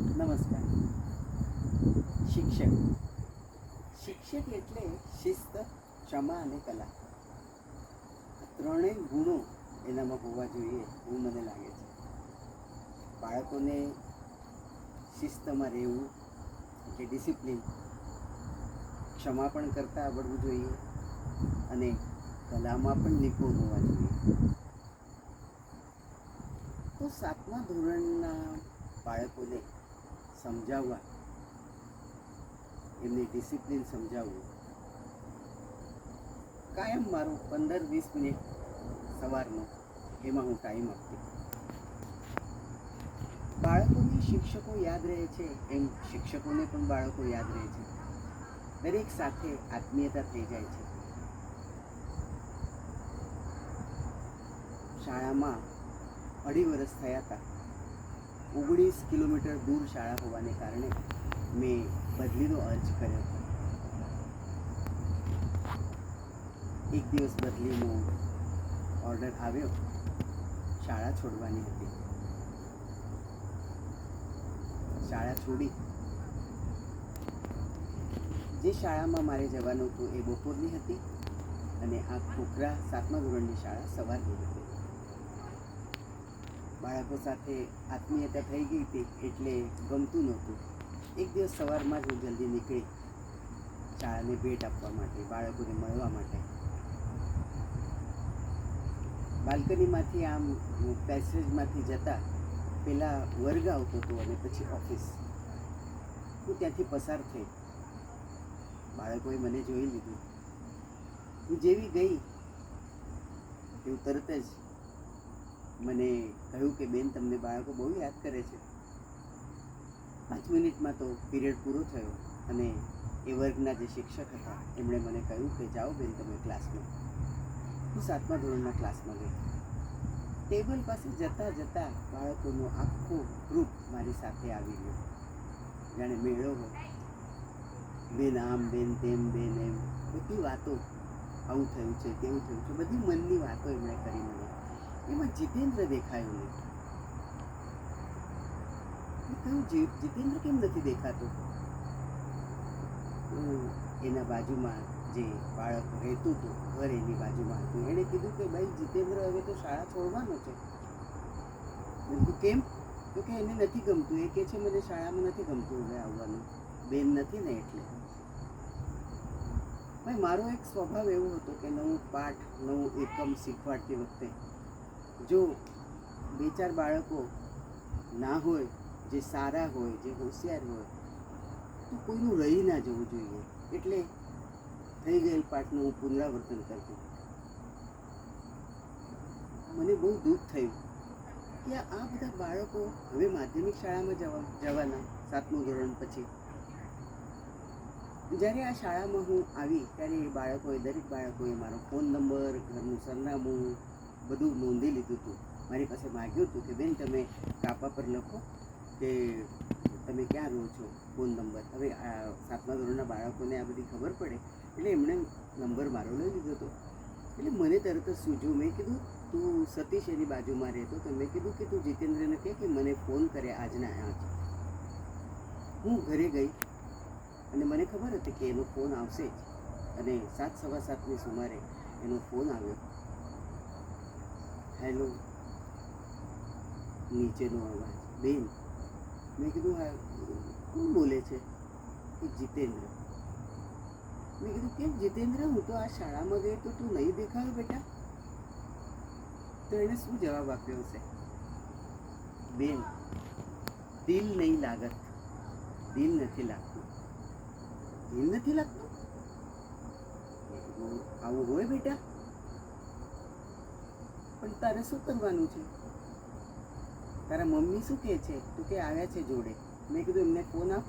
નમસ્કાર. શિક્ષક શિક્ષક એટલે શિસ્ત, ક્ષમા અને કલા. આ ત્રણેય ગુણો એનામાં હોવા જોઈએ એવું મને લાગે છે. બાળકોને શિસ્તમાં રહેવું એટલે ડિસિપ્લિન, ક્ષમા પણ કરતાં આવડવું જોઈએ અને કલામાં પણ નિપુણ હોવા જોઈએ. તો 7મા ધોરણના બાળકોને સમજાવવા, એમને ડિસિપ્લિન સમજાવવું, કાયમ મારો 15-20 મિનિટ સવારનો એમાં હું ટાઈમ આપતી. બાળકોને શિક્ષકો યાદ રહે છે એમ શિક્ષકોને પણ બાળકો યાદ રહે છે. દરેક સાથે આત્મીયતા થઈ જાય છે. શાળામાં 2.5 વર્ષ થયા હતા. 19 કિલોમીટર દૂર શાળા હોવાને કારણે મેં બદલીનો અર્જ કર્યો હતો. એક દિવસ બદલીનો ઓર્ડર આવ્યો. શાળા છોડવાની હતી. શાળા છોડી. જે શાળામાં મારે જવાનું હતું એ બપોરની હતી અને આ ખોખરા 7મા ધોરણની શાળા સવારની હતી. બાળકો સાથે આત્મીયતા થઈ ગઈ હતી એટલે ગમતું નહોતું. એક દિવસ સવારમાં જ હું જલ્દી નીકળી શાળાને ભેટ આપવા માટે, બાળકોને મળવા માટે. બાલ્કનીમાંથી આમ પેસેજમાંથી જતા પહેલાં વર્ગ આવતો હતો અને પછી ઓફિસ. હું ત્યાંથી પસાર થઈ. બાળકોએ મને જોઈ લીધું. હું જેવી ગઈ એવું તરત જ મને કહ્યું કે બેન, તમને બાળકો બહુ યાદ કરે છે. 5 મિનિટમાં તો પીરિયડ પૂરો થયો અને એ વર્ગના જે શિક્ષક હતા એમણે મને કહ્યું કે જાઓ બેન તમે ક્લાસમાં. હું 7મા ધોરણના ક્લાસમાં ગઈ. ટેબલ પાસે જતાં જતાં બાળકોનું આખું ગ્રુપ મારી સાથે આવી ગયું. જાણે મેળો હોય. બેન આમ, બેન તેમ, બેન એમ, બધી વાતો. આવું થયું છે, તેવું થયું છે, બધી મનની વાતો એમણે કરી મને. એમાં જીતેન્દ્ર દેખાયો નહીં. મેં કહ્યું, જીતેન્દ્ર કેમ નથી દેખાતો? એના બાજુમાં જે બાળક રહેતું હતું, ઘર એની બાજુમાં હતું, એણે કીધું કે ભાઈ જીતેન્દ્ર હવે તો શાળા છોડવાનો છે. મેં કીધું કેમ? તો કે એને નથી ગમતું. એ કહે છે મને શાળામાં નથી ગમતું હવે આવવાનું, બેન નથી ને એટલે. ભાઈ, મારો એક સ્વભાવ એવો હતો કે નવું પાઠ, નવું એકમ શીખવાડતી વખતે જો 2-4 બાળકો ના હોય, જે સારા હોય, જે હોશિયાર હોય, તો કોઈનું રહી ના જવું જોઈએ. એટલે થઈ ગયેલ પાઠનું હું પુનરાવર્તન કરતી. મને બહુ દુઃખ થયું કે આ બધા બાળકો હવે માધ્યમિક શાળામાં જવાના 7મું ધોરણ પછી. જ્યારે આ શાળામાં હું આવી ત્યારે એ બાળકોએ, દરેક બાળકોએ મારો ફોન નંબર, ઘરનું સરનામું બધું નોંધી લીધું હતું. મારી પાસે માગ્યું હતું કે બેન તમે કાપા પર લખો કે તમે ક્યાં રહો છો, ફોન નંબર. હવે આ 7મા ધોરણના બાળકોને આ બધી ખબર પડે એટલે એમણે નંબર મારો લઈ લીધો હતો. એટલે મને તરત જ સૂઝ્યું. મેં કીધું તું સતીશ એની બાજુમાં રહેતો, તો મેં કીધું કે તું જીતેન્દ્રને કહે કે મને ફોન કરે આજના આજ. હું ઘરે ગઈ અને મને ખબર હતી કે એનો ફોન આવશે જ. અને 7:15ની સુમારે એનો ફોન આવ્યો. હેલો. નીચેનો અવાજ, બેન. મેં કીધું હા, કોણ બોલે છે? કે જીતેન્દ્ર. મેં કીધું કેમ જીતેન્દ્ર, હું તો આ શાળામાં ગઈ તો તું નહીં દેખાયો બેટા? તો એને શું જવાબ આપ્યો હશે? બેન, દિલ નહીં લાગત. દિલ નથી લાગતું. દિલ નથી લાગતું? આવું હોય બેટા? પણ તારે શું કરવાનું છે? તારા મમ્મી શું કહે છે? તું કે આવ્યા છે જોડે. મેં કીધું એમને ફોન આપ.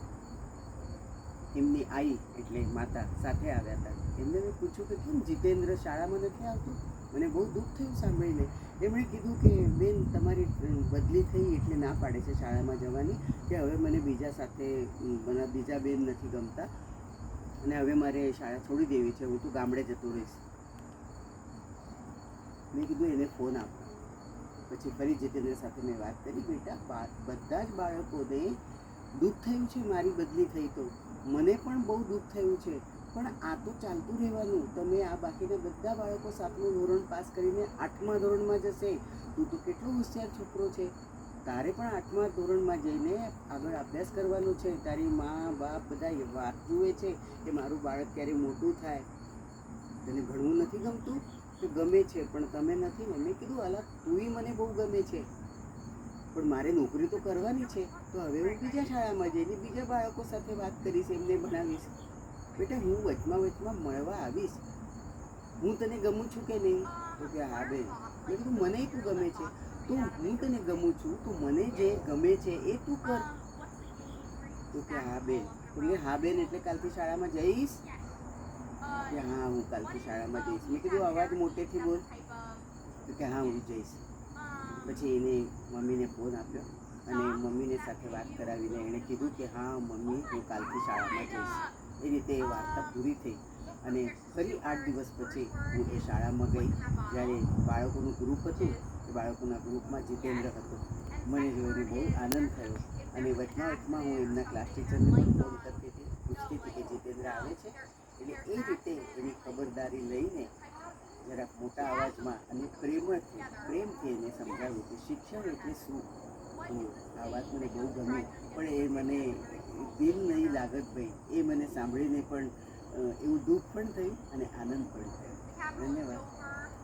એમની આઈ એટલે માતા સાથે આવ્યા હતા. એમને મેં પૂછ્યું કે કેમ જીતેન્દ્ર શાળામાં નથી આવતું? મને બહુ દુઃખ થયું સાંભળીને. એમણે કીધું કે બેન તમારી બદલી થઈ એટલે ના પાડે છે શાળામાં જવાની, કે હવે મને બીજા બેન નથી ગમતા અને હવે મારે શાળા છોડી દેવી છે, હું તો ગામડે જતો રહીશ. મેં કીધું એને ફોન આપો. પછી ફરી જીતેન્દ્ર સાથે મેં વાત કરી. બેટા, બધા જ બાળકોને દુઃખ થયું છે મારી બદલી થઈ તો, મને પણ બહુ દુઃખ થયું છે, પણ આ તો ચાલતું રહેવાનું. તમે આ બાકીના બધા બાળકો 7મું ધોરણ પાસ કરીને 8મા ધોરણમાં જશે. તું તો કેટલો હોશિયાર છોકરો છે, તારે પણ 8મા ધોરણમાં જઈને આગળ અભ્યાસ કરવાનો છે. તારી મા બાપ બધા વાત જુએ છે કે મારું બાળક ક્યારે મોટું થાય. તને ભણવું નથી ગમતું? તો ગમે છે પણ તમે નથી ને. મેં કીધું અલા તુંય મને બહુ ગમે છે, પણ મારે નોકરી તો કરવાની છે. તો હવે હું બીજા શાળામાં જઈને બીજા બાળકો સાથે વાત કરીશ, એમને ભણાવીશ. બેટા હું વચમાં મળવા આવીશ. હું તને ગમું છું કે નહીં? તો કે હા બેન. મેં કીધું મને તું ગમે છે, તો હું તને ગમું છું, તો મને જે ગમે છે એ તું કર. તો કે હા બેન. તો મેં હા બેન એટલે કાલથી શાળામાં જઈશ? કે હા હું કાલથી શાળામાં જઈશ. મેં કીધું અવાજ મોટેથી બોલ. તો કે હા હું જઈશ. પછી એને મમ્મીને ફોન આપ્યો અને મમ્મીને સાથે વાત કરાવીને એણે કીધું કે હા મમ્મી હું કાલથી શાળામાં જઈશ. એ રીતે એ વાર્તા પૂરી થઈ. અને ફરી 8 દિવસ પછી હું એ શાળામાં ગઈ. જ્યારે બાળકોનું ગ્રુપ હતું, એ બાળકોના ગ્રુપમાં જીતેન્દ્ર હતો. મને જોઈને બહુ આનંદ થયો અને વચમાં હું એમના ક્લાસ ટીચરને પણ ફોન કરતી હતી, પૂછતી હતી કે જીતેન્દ્ર આવે છે. એટલે એ રીતે એની ખબરદારી લઈને જરાક મોટા અવાજમાં અને પ્રેમથી એને સમજાવ્યું કે શિક્ષણ એટલે શું. તો આ વાત મને બહુ ગમી, પણ એ મને દિલ નહીં લાગત ભાઈ. એ મને સાંભળીને પણ એવું દુઃખ પણ થયું અને આનંદ પણ થયો. ધન્યવાદ.